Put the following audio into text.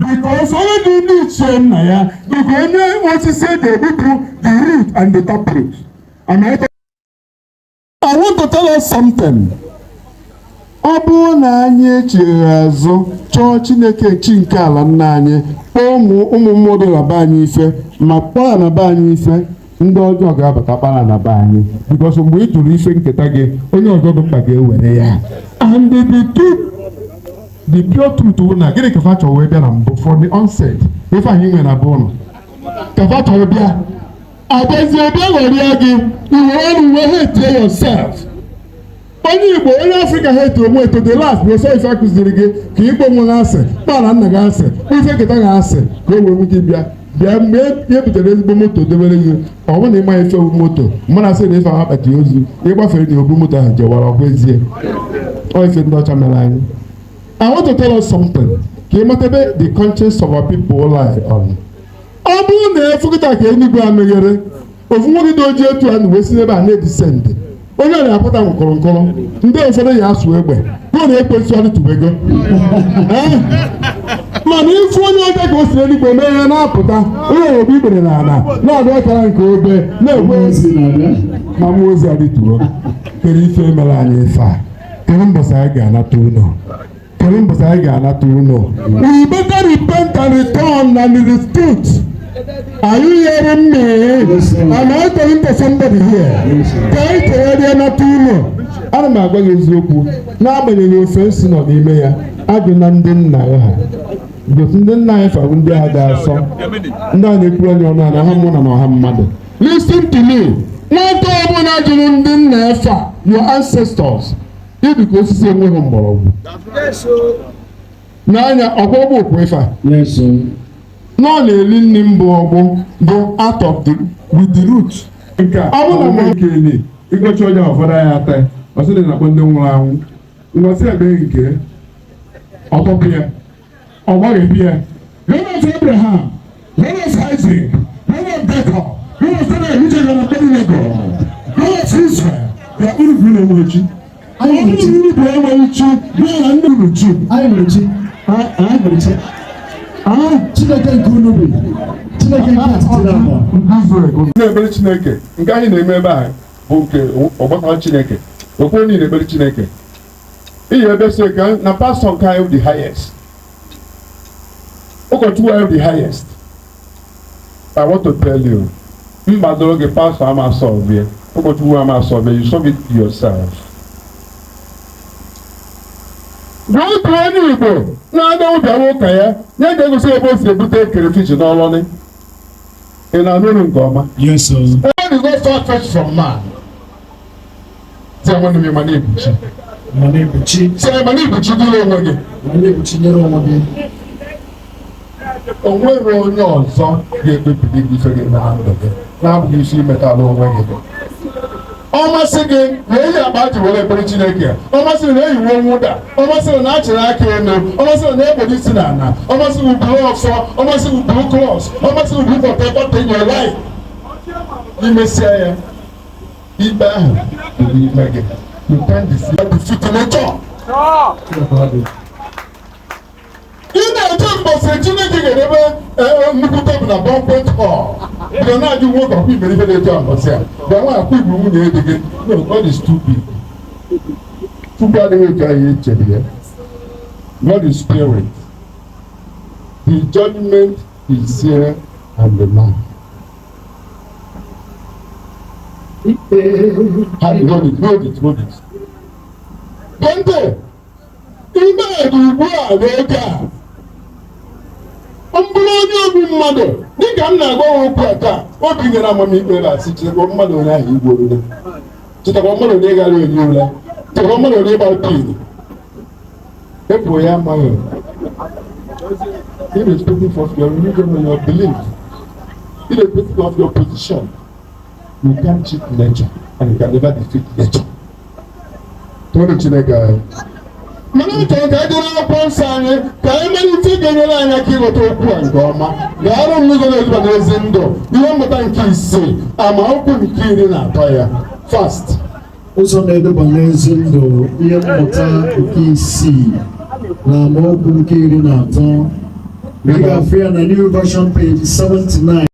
because only the nation na the only what you say the root and the top root. I want to tell us something. Ọ bụrụ na anyị echighi azụ chọọ Chineke chi nke ala nna anyị kpọọ ụmụ mmadụ na be anyị ife ma kpọọ na be anyị ife ndị ọjọọ ga-abata kpara na be anyị because mgbe ị tụrụ ife nketa gị onye ọzọ dị mkpa ga-ewere ya and the pure truth bụ na gịnị ka fa chọrọ wee bịa na mbụ from the onset ife anyị nwere na be ụlọ ka fa chọrọ bịa abịazie bịa ghọrịa gị iwere ọrụ wee hate yourself. Onye Igbo onye Afrịka ha eto onwe eto the last bụ ọsọ ife akụziri gị ka igbo nwe gị asị kpara nna gị asị ife nketa gị asị ka o wee gị bịa mgbe e butere ezigbo moto debere gị ọ bụ na ịma ife moto mụ na asị na ife ahụ akpati ozu ịgbafere na obu moto ahụ jewara ọgwụ ezie ọ ife ndị ọcha mere anyị. I want to tell us something ka ị matebe the conscience of our people lie on. Ọ bụrụ na efukịta ka enigwe a meghere ofu nwoke dị ojii etu a na wee si n'ebe a na-edisendị onye ọ na-apụta nkọrọ ndị ụfọdụ ya asụ egbe bụrụ na ekwesị ọdịtụbego mana ifu onye ọbịa ka o si eluigwe mee ya na-apụta onye obi ikpere na ala na-adị ọkara nke obe na-ekwe ozi ma mmụọ ozi adịtụo kere ife mere anyị ife a kere mbọsị anyị ga-anata ụlọ kere mbọsị anyị ga-anata ụlọ. We better repent and return and it is truth. Are you hearing me? Yes, am I talking to somebody here? Ka ị tụgharịa n'atụ ụlọ. Ana m agwa gị eziokwu n'agbanyeghị ofe si nọ n'ime ya ajụ na ndị nna ha gosi ndị nna anyị fabụ ndị agha ga-asọ ndị a na-ekwuru onye ọnụ ana ha mụ na ọha mmadụ. Listen to me. Nwata ọbụla jụrụ ndị nna efa your ancestors ịdị ka osisi enweghị mgbọrọgwụ n'anya ọgbọgbọ okwu ife a nọ na-eli nri mbụ ọgbụ bụ out of the with the root nke ọ bụrụ na nke eli ịgọchi onye ọfọdụ ya ata ọsị dị na-akpọ ndị nwụrụ anwụ ngọsị ebe nke ọtọpụ ya ọgbaghịpụ ya God of Abraham, God of Isaac, God of Jacob, God of Sarah, which is an Abednego, God of Israel, ya uru bụ na enwechi anyị nwere bụ enwechi bịa na ndị uruchi anyị nwere chi Chineke nke unu bi Chineke nke atịtịrị akọ na-ekpere Chineke nke anyị na-eme ebe a bụ nke ọgbakọ Chineke okpuru niile ekpere Chineke iyi ebe so ka na pastọ nke anyị the highest ụkọchukwu anyị the highest. I want to tell you mgbadoro gị pastọ ama solve ya ụkọchukwu ama solve you solve it yourself. N'otu onye Igbo na-ada ụbịawa ụka ya nye ga-egosi ebe o si ebute crayfish n'ọlọnị ị na-anụrụ nke ọma. Yes, sir. God is not far fetched from man. Sị enwe n'ime ma na-ebuchi. Ma na-ebuchi. Sị ma na-ebuchi dịrị onwe gị. Ma na-ebuchi nyere onwe gị. O nweghị onye ọzọ ga-ekpebiri gị ife gị na ndụ gị na-abụghị isi imetalụ onwe gị. Ọ masị gị na eyi akpa ji were ekpere Chineke, ọ masịrị na eyiwe nwụda, ọ masịrị na achịrị aka elu, ọ masịrị na ekpere isi na ana, ọ masịrị buru ọfọ, ọ masịrị buru kros, ọ masịrị buru whatever thing you like. Imesịa ya ikpe ahụ bụ ime gị. You can't defeat nature. Ị na-eche mbọsị Chineke ga-edebe nnukwu tebụl na banquet hall. Bịa na-ajụ nwoke ọkwa ibere ife na-eche mbọsị a. Bịa nwa akwụ igwe nwunye edi gị. No, God is too big. Chukwu adịghị etu anyị echere ya. God is spirit. The judgment is here and the man. Hold it. Bente, ime edu ugbu a n'oge a. Mbụrụ onye obi mmadụ dịka m na-agwa okwu a taa obi nyere amamikpe ebe a sị chetakwa mmadụ onye ahụ igwe orule chetakwa mmadụ onye gara onye ụra chetakwa mmadụ onye gbara pin epụ ya amaghị irrespective of your religion and your belief irrespective of your position you can't cheat nature and you can never defeat nature. Tony Chineke mana ụtọ ka anyị dịrị akwụkwọ nsọ anyị ka anyị mere ite ga-enyere anyị aka ịghọta okwu a nke ọma ga-arụ m n'ụzọ na-eduba n'ezi ndụ ihe mmụta nke isii amaokwu nke 13 ya fast ụzọ na-eduba n'ezi ndụ ihe mmụta nke isii na amaokwu nke 13 ị ga-afụ ya na New Version page 79.